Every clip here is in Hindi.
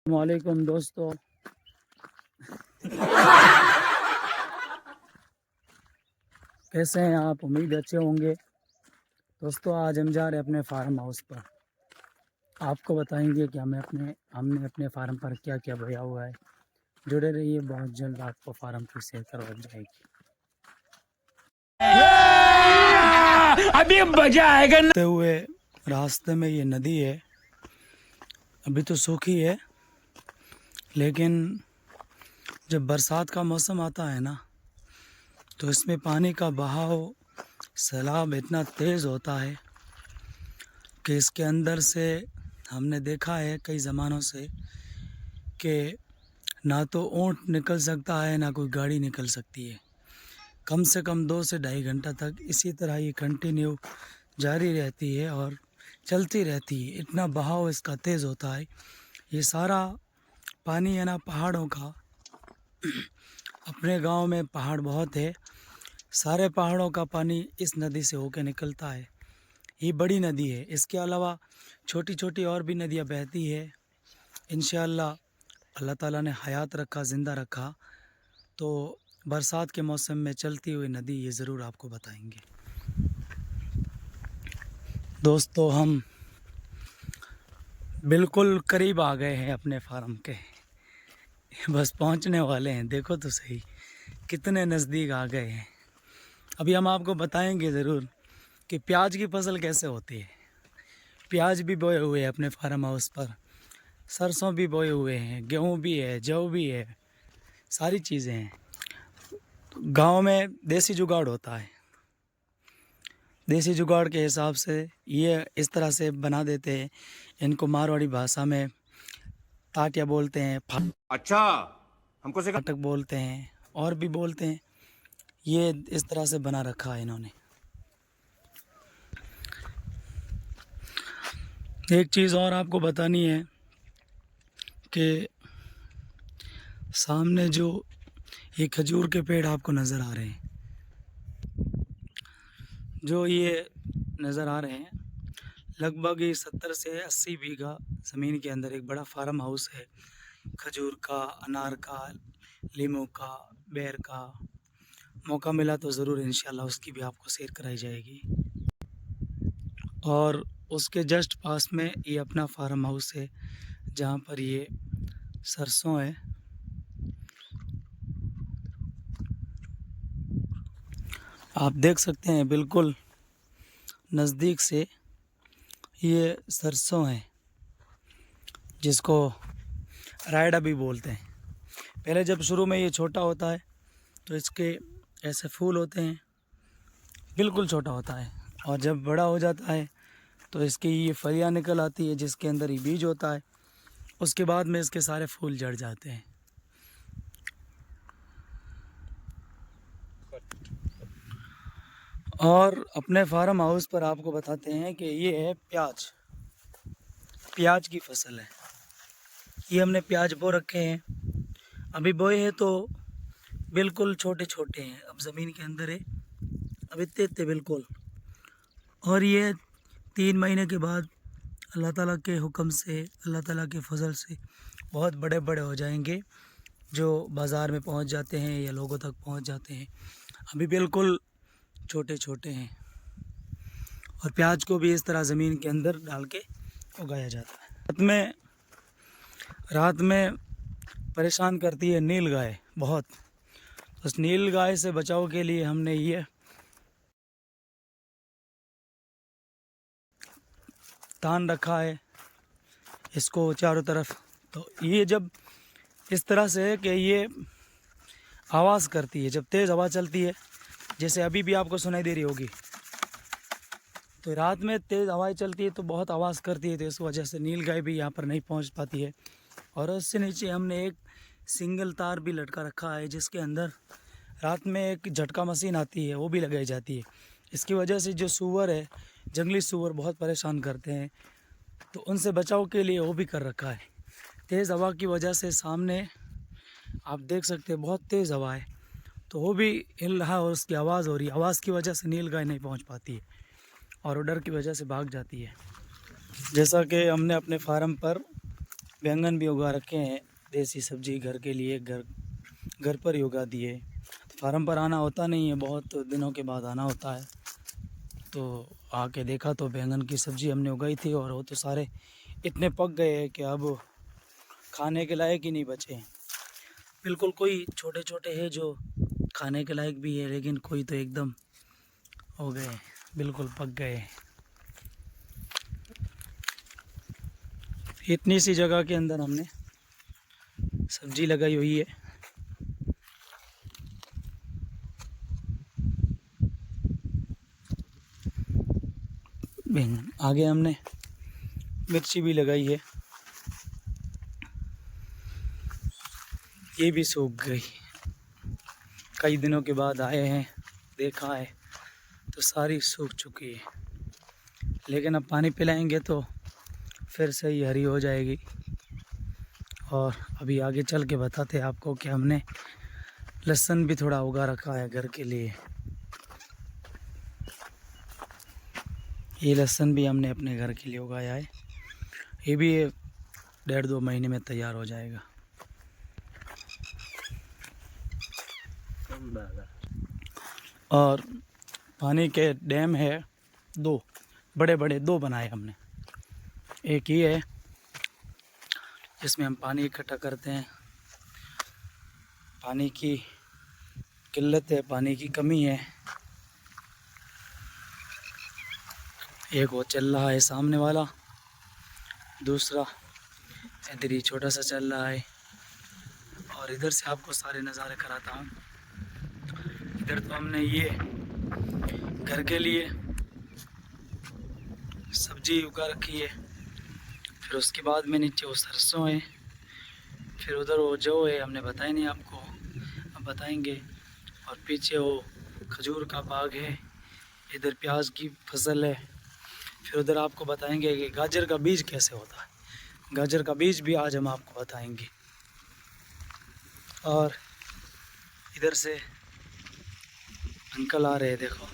वालेकुम दोस्तों। कैसे हैं आप? उम्मीद अच्छे होंगे। दोस्तों आज हम जा रहे हैं अपने फार्म हाउस पर। आपको बताएंगे कि हमने अपने फार्म पर क्या क्या बोया हुआ है। जुड़े रहिए, बहुत जल्द आपको फार्म की सैर करवा जाएगी। अभी मजा आएगा। हुए रास्ते में ये नदी है, अभी तो सूखी है, लेकिन जब बरसात का मौसम आता है ना, तो इसमें पानी का बहाव, सैलाब इतना तेज़ होता है कि इसके अंदर से हमने देखा है कई ज़मानों से कि ना तो ऊँट निकल सकता है, ना कोई गाड़ी निकल सकती है। कम से कम 2 से ढाई घंटा तक इसी तरह ये कंटिन्यू जारी रहती है और चलती रहती है। इतना बहाव इसका तेज़ होता है। ये सारा पानी है ना पहाड़ों का। अपने गांव में पहाड़ बहुत है, सारे पहाड़ों का पानी इस नदी से होकर निकलता है। ये बड़ी नदी है। इसके अलावा छोटी छोटी और भी नदियाँ बहती है। इंशाअल्लाह अल्लाह ताला ने हयात रखा, ज़िंदा रखा तो बरसात के मौसम में चलती हुई नदी ये ज़रूर आपको बताएंगे। दोस्तों हम बिल्कुल करीब आ गए हैं अपने फार्म के, बस पहुंचने वाले हैं। देखो तो सही कितने नज़दीक आ गए हैं। अभी हम आपको बताएंगे ज़रूर कि प्याज की फसल कैसे होती है। प्याज भी बोए हुए हैं अपने फार्म हाउस पर, सरसों भी बोए हुए हैं, गेहूँ भी है, जौ भी है, सारी चीज़ें हैं। गांव में देसी जुगाड़ होता है। देसी जुगाड़ के हिसाब से ये इस तरह से बना देते हैं। इनको मारवाड़ी भाषा में ताटिया बोलते हैं, अच्छा, हमको सिखा। फाटक बोलते हैं और भी बोलते हैं। ये इस तरह से बना रखा है इन्होंने। एक चीज़ और आपको बतानी है कि सामने जो ये खजूर के पेड़ आपको नज़र आ रहे हैं, जो ये नज़र आ रहे हैं, लगभग ये 70 से 80 बीघा ज़मीन के अंदर एक बड़ा फार्म हाउस है। खजूर का, अनार का, लीमू का, बेर का। मौका मिला तो ज़रूर इंशाल्लाह उसकी भी आपको सैर कराई जाएगी। और उसके जस्ट पास में ये अपना फार्म हाउस है, जहाँ पर ये सरसों है। आप देख सकते हैं बिल्कुल नज़दीक से ये सरसों है, जिसको रायडा भी बोलते हैं। पहले जब शुरू में ये छोटा होता है तो इसके ऐसे फूल होते हैं, बिल्कुल छोटा होता है। और जब बड़ा हो जाता है तो इसकी ये फलियाँ निकल आती है, जिसके अंदर ये बीज होता है। उसके बाद में इसके सारे फूल झड़ जाते हैं। और अपने फार्म हाउस पर आपको बताते हैं कि ये है प्याज। प्याज की फसल है। ये हमने प्याज बो रखे हैं, अभी बोए हैं तो बिल्कुल छोटे छोटे हैं, अब ज़मीन के अंदर है, अब इतने इतने बिल्कुल। और ये 3 महीने के बाद अल्लाह ताला के हुक्म से, अल्लाह ताला के फजल से बहुत बड़े बड़े हो जाएंगे, जो बाज़ार में पहुंच जाते हैं या लोगों तक पहुंच जाते हैं। अभी बिल्कुल छोटे छोटे हैं। और प्याज को भी इस तरह ज़मीन के अंदर डाल के उगाया जाता है। रात में परेशान करती है नील गाय बहुत। उस नील गाय से बचाव के लिए हमने ये तान रखा है इसको चारों तरफ। तो ये जब इस तरह से है कि ये आवाज़ करती है जब तेज़ हवा चलती है, जैसे अभी भी आपको सुनाई दे रही होगी। तो रात में तेज़ हवाएं चलती है तो बहुत आवाज़ करती है, तो इस वजह से नील गाय भी यहाँ पर नहीं पहुँच पाती है। और उससे नीचे हमने एक सिंगल तार भी लटका रखा है, जिसके अंदर रात में एक झटका मशीन आती है, वो भी लगाई जाती है। इसकी वजह से जो सूअर है, जंगली सूअर बहुत परेशान करते हैं, तो उनसे बचाव के लिए वो भी कर रखा है। तेज़ हवा की वजह से सामने आप देख सकते हैं बहुत तेज़ हवा है, तो वो भी हिल रहा है और उसकी आवाज़ हो रही है। आवाज़ की वजह से नील गाय नहीं पहुंच पाती है और वो डर की वजह से भाग जाती है। जैसा कि हमने अपने फार्म पर बैंगन भी उगा रखे हैं, देसी सब्जी घर के लिए, घर पर ही उगा दिए। फार्म पर आना होता नहीं है, बहुत दिनों के बाद आना होता है। तो आके देखा तो बैंगन की सब्ज़ी हमने उगाई थी और वो तो सारे इतने पक गए हैं कि अब खाने के लायक ही नहीं बचे हैं। बिल्कुल कोई छोटे छोटे हैं जो खाने के लायक भी है, लेकिन कोई तो एकदम हो गए, बिल्कुल पक गए। इतनी सी जगह के अंदर हमने सब्जी लगाई हुई है। बैंगन आगे हमने मिर्ची भी लगाई है, ये भी सूख गई। कई दिनों के बाद आए हैं, देखा है तो सारी सूख चुकी है, लेकिन अब पानी पिलाएंगे तो फिर से ही हरी हो जाएगी। और अभी आगे चल के बताते हैं आपको कि हमने लहसुन भी थोड़ा उगा रखा है घर के लिए। ये लहसुन भी हमने अपने घर के लिए उगाया है, ये भी 1.5-2 महीने में तैयार हो जाएगा। और पानी के डैम है 2 बड़े बड़े, 2 बनाए हमने। एक ही है जिसमें हम पानी इकट्ठा करते हैं। पानी की किल्लत है, पानी की कमी है। एक वो चल रहा है सामने वाला, दूसरा इधर ही छोटा सा चल रहा है। और इधर से आपको सारे नज़ारे कराता हूँ। इधर तो हमने ये घर के लिए सब्जी उगा रखी है, फिर उसके बाद में नीचे वो सरसों है, फिर उधर वो जो है हमने बताया नहीं आपको, अब बताएंगे। और पीछे वो खजूर का बाग है, इधर प्याज की फसल है। फिर उधर आपको बताएंगे कि गाजर का बीज कैसे होता है, गाजर का बीज भी आज हम आपको बताएंगे। और इधर से अंकल आ रहे हैं, देखो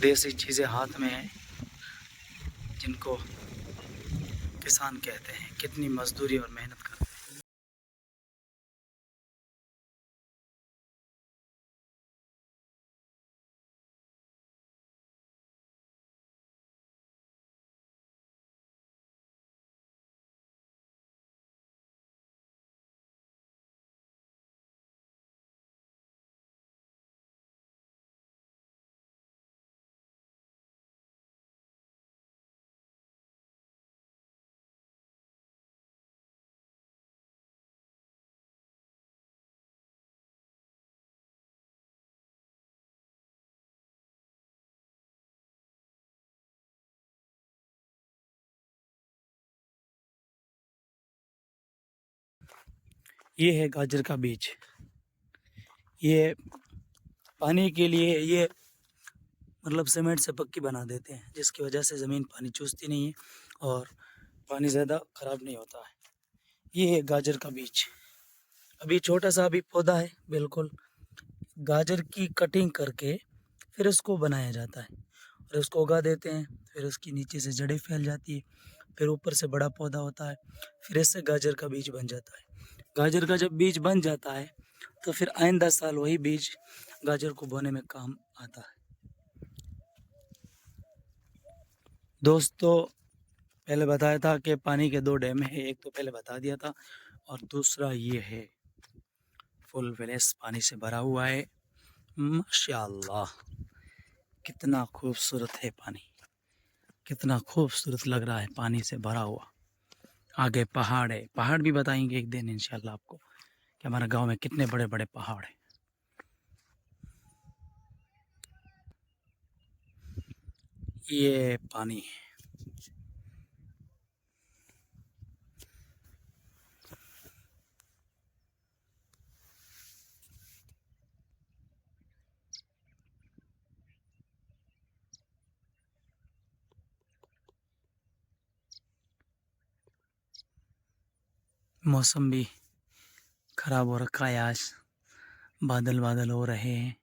देसी चीज़ें हाथ में हैं, जिनको किसान कहते हैं। कितनी मजदूरी और मेहनत करते हैं। ये है गाजर का बीज, ये पानी के लिए ये मतलब सीमेंट से पक्की बना देते हैं, जिसकी वजह से ज़मीन पानी चूसती नहीं है और पानी ज़्यादा ख़राब नहीं होता है। ये है गाजर का बीज, अभी छोटा सा अभी पौधा है। बिल्कुल गाजर की कटिंग करके फिर उसको बनाया जाता है और उसको उगा देते हैं। फिर उसकी नीचे से जड़ें फैल जाती है, फिर ऊपर से बड़ा पौधा होता है, फिर इससे गाजर का बीज बन जाता है। गाजर का जब बीज बन जाता है तो फिर आइंदा साल वही बीज गाजर को बोने में काम आता है। दोस्तों पहले बताया था कि पानी के 2 डैम है, एक तो पहले बता दिया था, और दूसरा ये है फुल फ्लैश पानी से भरा हुआ है। माशाल्लाह कितना खूबसूरत है पानी, कितना खूबसूरत लग रहा है पानी से भरा हुआ। आगे पहाड़ है, पहाड़ भी बताएंगे एक दिन इंशाल्लाह आपको कि हमारे गांव में कितने बड़े बड़े पहाड़ हैं। ये पानी है। मौसम भी ख़राब हो रखा है, आज बादल बादल हो रहे हैं।